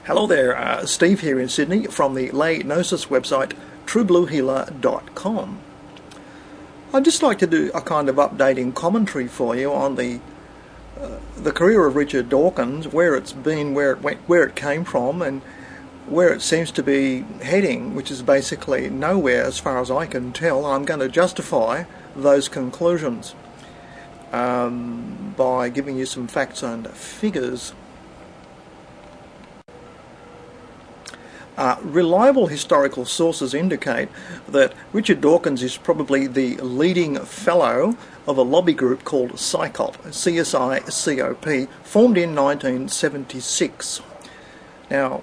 Hello there, Steve here in Sydney from the lay gnosis website truebluehealer.com. I'd just like to do a kind of updating commentary for you on the career of Richard Dawkins, where it's been, where it went, where it came from, and where it seems to be heading, which is basically nowhere as far as I can tell. I'm going to justify those conclusions by giving you some facts and figures. Reliable historical sources indicate that Richard Dawkins is probably the leading fellow of a lobby group called CSICOP, C-S-I-C-O-P, formed in 1976. Now,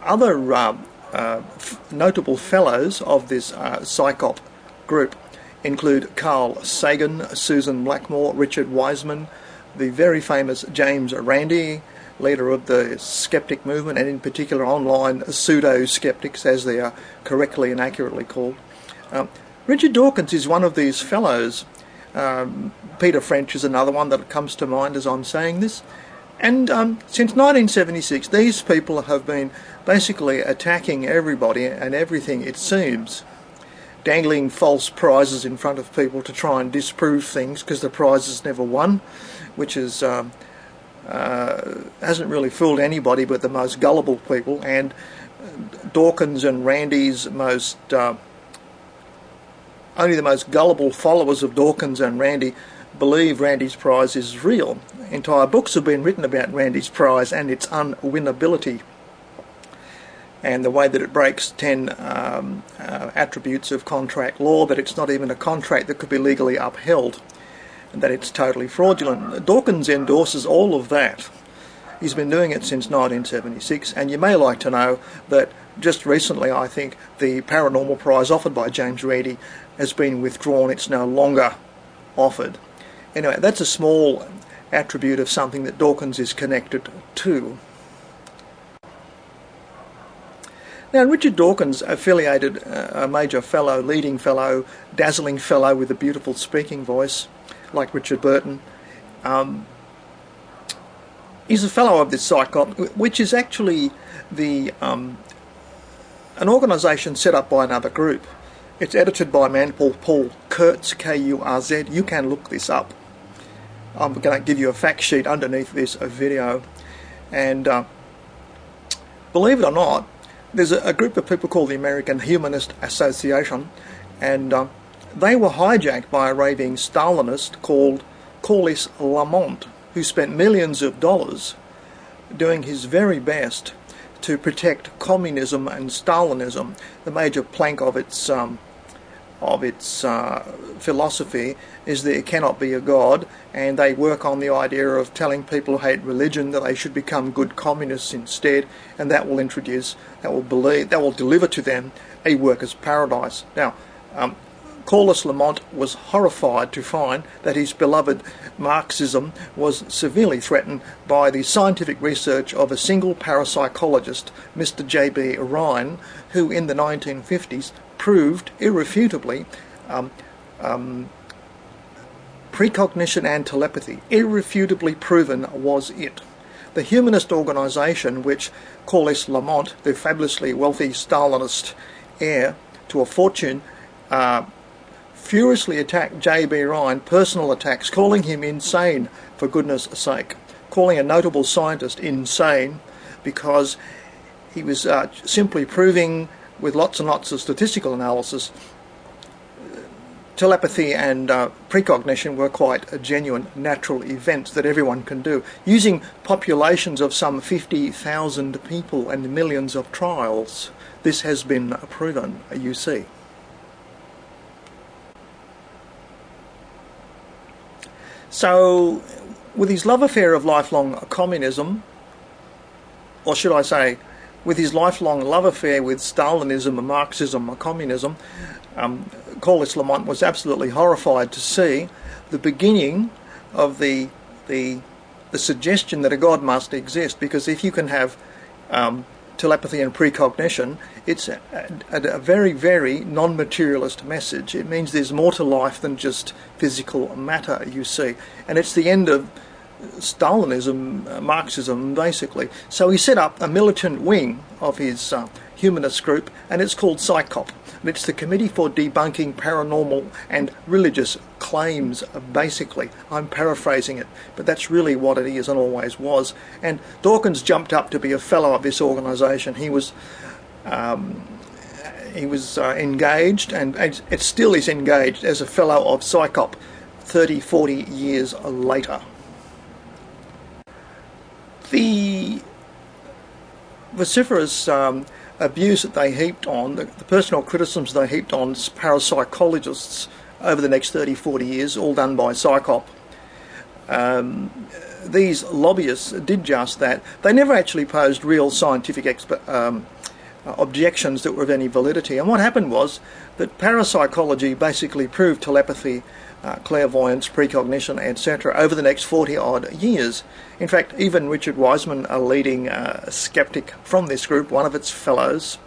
other notable fellows of this CSICOP group include Carl Sagan, Susan Blackmore, Richard Wiseman, the very famous James Randi, leader of the skeptic movement, and in particular online pseudo-skeptics, as they are correctly and accurately called. Richard Dawkins is one of these fellows. Peter French is another one that comes to mind as I'm saying this. And since 1976, these people have been basically attacking everybody and everything, it seems, dangling false prizes in front of people to try and disprove things, because the prizes never won, which is hasn't really fooled anybody but the most gullible people. And Dawkins and Randi's only the most gullible followers of Dawkins and Randi believe Randi's prize is real. Entire books have been written about Randi's prize and its unwinnability, and the way that it breaks 10 attributes of contract law, that it's not even a contract that could be legally upheld, and that it's totally fraudulent. Dawkins endorses all of that. He's been doing it since 1976, and you may like to know that just recently, I think, the paranormal prize offered by James Randi has been withdrawn. It's no longer offered. Anyway, that's a small attribute of something that Dawkins is connected to. Now, Richard Dawkins, affiliated, a major fellow, leading fellow, dazzling fellow with a beautiful speaking voice, like Richard Burton, is a fellow of this CSICOP, which is actually an organisation set up by another group. It's edited by a man called Paul Kurtz, K-U-R-Z. You can look this up. I'm going to give you a fact sheet underneath this video. And believe it or not, there's a group of people called the American Humanist Association, and they were hijacked by a raving Stalinist called Corliss Lamont, who spent millions of dollars doing his very best to protect communism and Stalinism. The major plank of its philosophy is that it cannot be a god, and they work on the idea of telling people who hate religion that they should become good communists instead, and that will deliver to them a workers' paradise. Now, Corliss Lamont was horrified to find that his beloved Marxism was severely threatened by the scientific research of a single parapsychologist, Mr. J.B. Ryan, who in the 1950s proved irrefutably precognition and telepathy. Irrefutably proven was it. The humanist organisation which Corliss Lamont, the fabulously wealthy Stalinist heir to a fortune, furiously attacked J.B. Ryan, personal attacks, calling him insane, for goodness sake, calling a notable scientist insane because he was simply proving, with lots and lots of statistical analysis, telepathy and precognition were quite genuine natural events that everyone can do, using populations of some 50,000 people and millions of trials. This has been proven, you see. So, with his love affair of lifelong communism, or should I say, with his lifelong love affair with Stalinism, Marxism, communism, Corliss Lamont was absolutely horrified to see the beginning of the suggestion that a god must exist, because if you can have telepathy and precognition, it's a very, very non-materialist message. It means there's more to life than just physical matter, you see. And it's the end of Stalinism, Marxism, basically. So he set up a militant wing of his humanist group, and it's called PSYCOP. And it's the Committee for Debunking Paranormal and Religious Claims, basically. I'm paraphrasing it, but that's really what it is and always was. And Dawkins jumped up to be a fellow of this organisation. He was engaged, and it still is engaged as a fellow of PSYCOP 30, 40 years later. The vociferous abuse that they heaped on, the personal criticisms they heaped on parapsychologists over the next 30, 40 years, all done by PSYCOP. These lobbyists did just that. They never actually posed real scientific objections that were of any validity. And what happened was that parapsychology basically proved telepathy, clairvoyance, precognition, etc. over the next 40-odd years. In fact, even Richard Wiseman, a leading skeptic from this group, one of its fellows,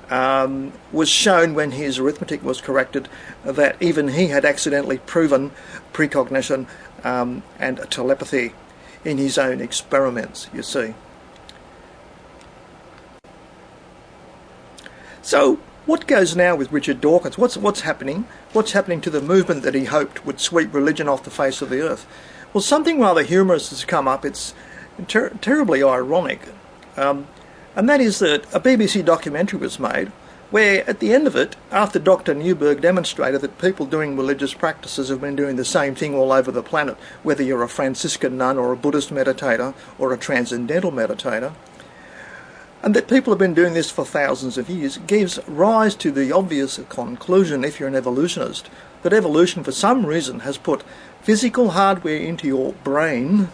was shown when his arithmetic was corrected that even he had accidentally proven precognition and telepathy in his own experiments, you see. So, what goes now with Richard Dawkins? What's happening? What's happening to the movement that he hoped would sweep religion off the face of the earth? Well, something rather humorous has come up. It's terribly ironic. And that is that a BBC documentary was made where, at the end of it, after Dr. Newberg demonstrated that people doing religious practices have been doing the same thing all over the planet, whether you're a Franciscan nun or a Buddhist meditator or a transcendental meditator, and that people have been doing this for thousands of years, gives rise to the obvious conclusion, if you're an evolutionist, that evolution for some reason has put physical hardware into your brain,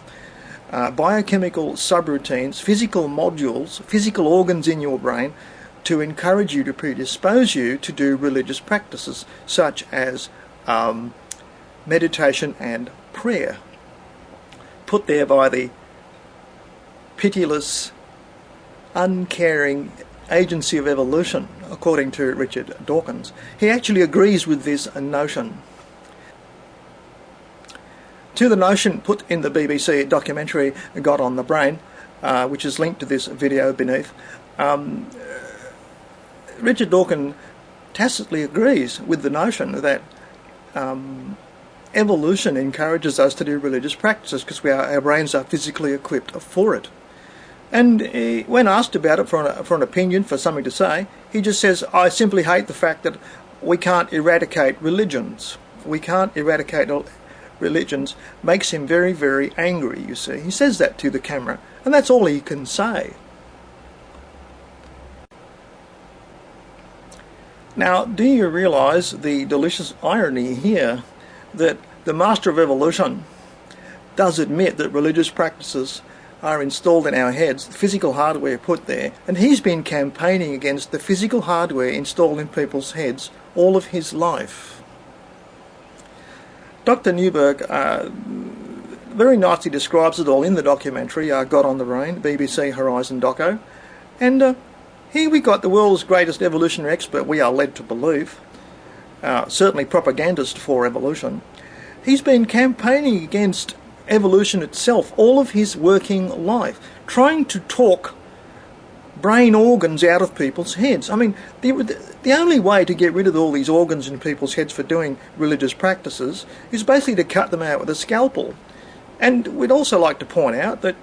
biochemical subroutines, physical modules, physical organs in your brain, to encourage you, to predispose you to do religious practices such as meditation and prayer, put there by the pitiless, uncaring agency of evolution, according to Richard Dawkins. He actually agrees with this notion. To the notion put in the BBC documentary God on the Brain, which is linked to this video beneath, Richard Dawkins tacitly agrees with the notion that evolution encourages us to do religious practices because our brains are physically equipped for it. And when asked about it for an opinion, for something to say, he just says, I simply hate the fact that we can't eradicate religions. We can't eradicate religions. Makes him very, very angry, you see. He says that to the camera, and that's all he can say. Now, do you realise the delicious irony here that the master of evolution does admit that religious practices are installed in our heads, physical hardware put there, and he's been campaigning against the physical hardware installed in people's heads all of his life. Dr. Newberg very nicely describes it all in the documentary, God on the Brain, BBC Horizon Doco, and here we got the world's greatest evolutionary expert, we are led to believe, certainly propagandist for evolution. He's been campaigning against evolution itself all of his working life, trying to talk brain organs out of people's heads. I mean, the only way to get rid of all these organs in people's heads for doing religious practices is basically to cut them out with a scalpel. And we'd also like to point out that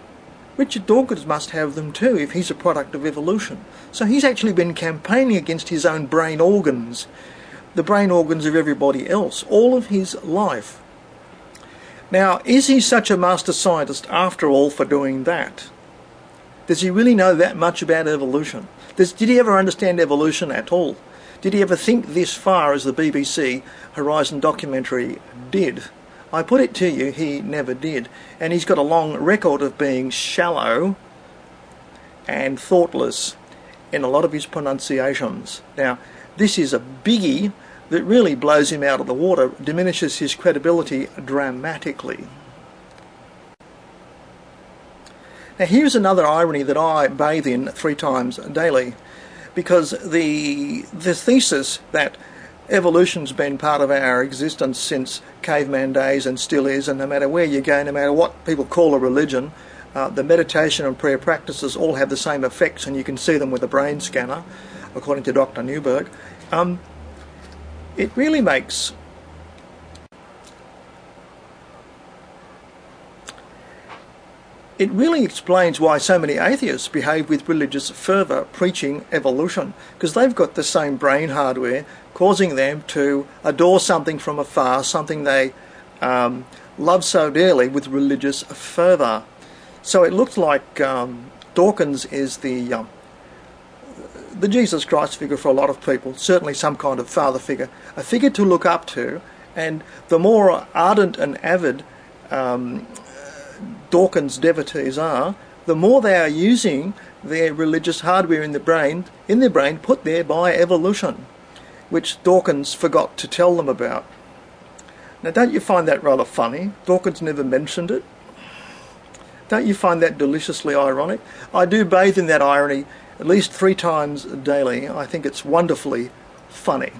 Richard Dawkins must have them too if he's a product of evolution. So he's actually been campaigning against his own brain organs, the brain organs of everybody else, all of his life. Now, is he such a master scientist after all for doing that? Does he really know that much about evolution? Did he ever understand evolution at all? Did he ever think this far as the BBC Horizon documentary did? I put it to you, he never did. And he's got a long record of being shallow and thoughtless in a lot of his pronunciations. Now, this is a biggie that really blows him out of the water, diminishes his credibility dramatically. Now here's another irony that I bathe in 3 times daily, because the thesis that evolution's been part of our existence since caveman days and still is, and no matter where you go, no matter what people call a religion, the meditation and prayer practices all have the same effects, and you can see them with a brain scanner, according to Dr. Newberg. It really makes It really explains why so many atheists behave with religious fervour preaching evolution, because they've got the same brain hardware causing them to adore something from afar, something they love so dearly with religious fervour. So it looks like Dawkins is the Jesus Christ figure for a lot of people, certainly some kind of father figure, a figure to look up to, and the more ardent and avid Dawkins devotees are, the more they are using their religious hardware in their brain put there by evolution, which Dawkins forgot to tell them about. Now, don't you find that rather funny? Dawkins never mentioned it. Don't you find that deliciously ironic? I do bathe in that irony at least 3 times daily. I think it's wonderfully funny.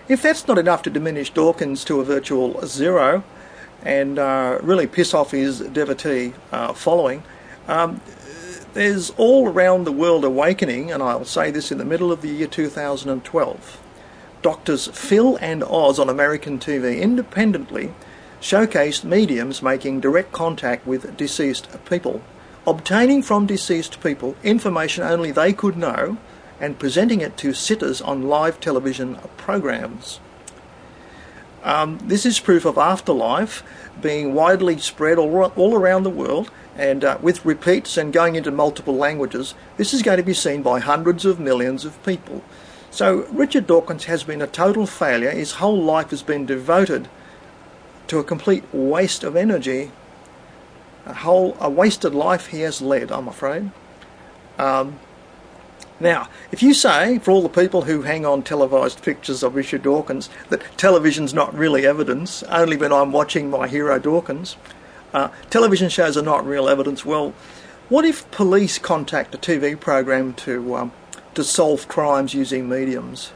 If that's not enough to diminish Dawkins to a virtual zero and really piss off his devotee following, there's all around the world awakening, and I'll say this in the middle of the year 2012. Doctors Phil and Oz on American TV independently showcased mediums making direct contact with deceased people, obtaining from deceased people information only they could know, and presenting it to sitters on live television programs. This is proof of afterlife being widely spread all around the world, and with repeats and going into multiple languages, this is going to be seen by hundreds of millions of people. So Richard Dawkins has been a total failure. His whole life has been devoted to a complete waste of energy, a wasted life he has led, I'm afraid. Now, if you say, for all the people who hang on televised pictures of Richard Dawkins, that television's not really evidence, only when I'm watching my hero Dawkins, television shows are not real evidence, well, what if police contact a TV program to solve crimes using mediums?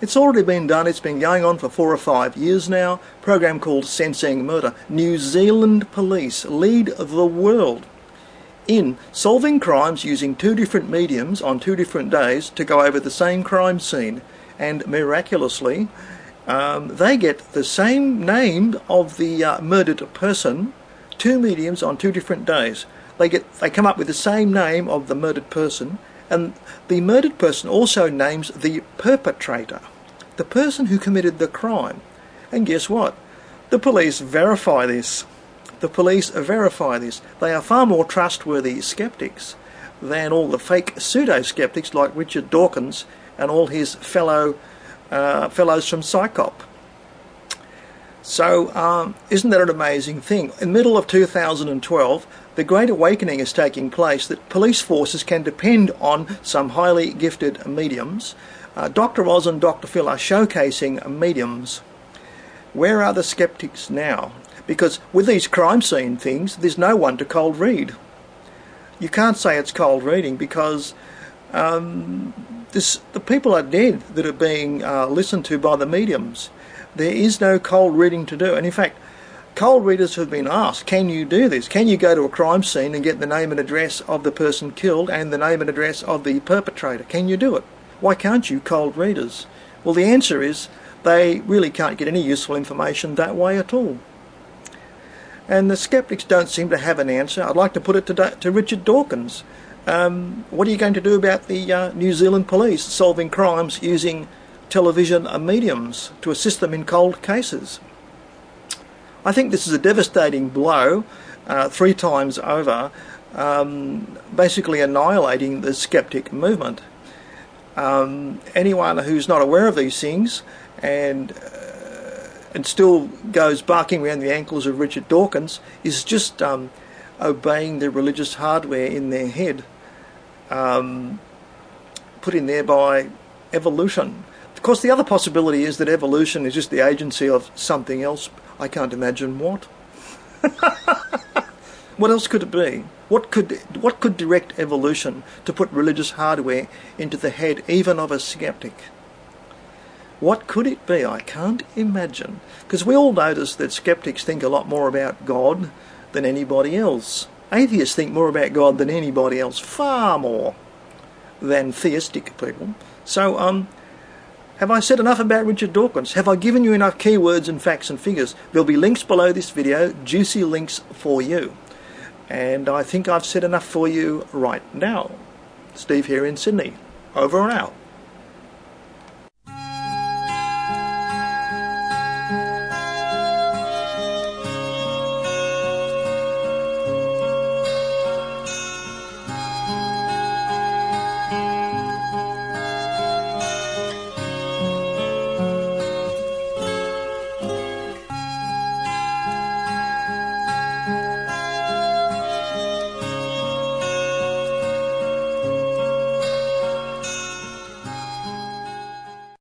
It's already been done. It's been going on for 4 or 5 years now. A program called Sensing Murder. New Zealand police lead the world in solving crimes using 2 different mediums on 2 different days to go over the same crime scene, and miraculously they get the same name of the murdered person, 2 mediums on 2 different days. They come up with the same name of the murdered person, and the murdered person also names the perpetrator, the person who committed the crime. And guess what? The police verify this. The police verify this. They are far more trustworthy skeptics than all the fake pseudo-skeptics like Richard Dawkins and all his fellows from Psychop. So isn't that an amazing thing? In the middle of 2012, the Great Awakening is taking place that police forces can depend on some highly gifted mediums. Dr. Oz and Dr. Phil are showcasing mediums. Where are the skeptics now? Because with these crime scene things, there's no one to cold read. You can't say it's cold reading because the people are dead that are being listened to by the mediums. There is no cold reading to do. And in fact, cold readers have been asked, can you do this? Can you go to a crime scene and get the name and address of the person killed and the name and address of the perpetrator? Can you do it? Why can't you, cold readers? Well, the answer is they really can't get any useful information that way at all. And the skeptics don't seem to have an answer. I'd like to put it to Richard Dawkins. What are you going to do about the New Zealand police solving crimes using television mediums to assist them in cold cases? I think this is a devastating blow 3 times over, basically annihilating the skeptic movement. Anyone who's not aware of these things and still goes barking around the ankles of Richard Dawkins is just obeying the religious hardware in their head, put in there by evolution. Of course, the other possibility is that evolution is just the agency of something else. I can't imagine what. What else could it be? What could direct evolution to put religious hardware into the head even of a skeptic? What could it be? I can't imagine. Because we all notice that skeptics think a lot more about God than anybody else. Atheists think more about God than anybody else, far more than theistic people. So, have I said enough about Richard Dawkins? Have I given you enough keywords and facts and figures? There'll be links below this video, juicy links for you. And I think I've said enough for you right now. Steve here in Sydney. Over and out.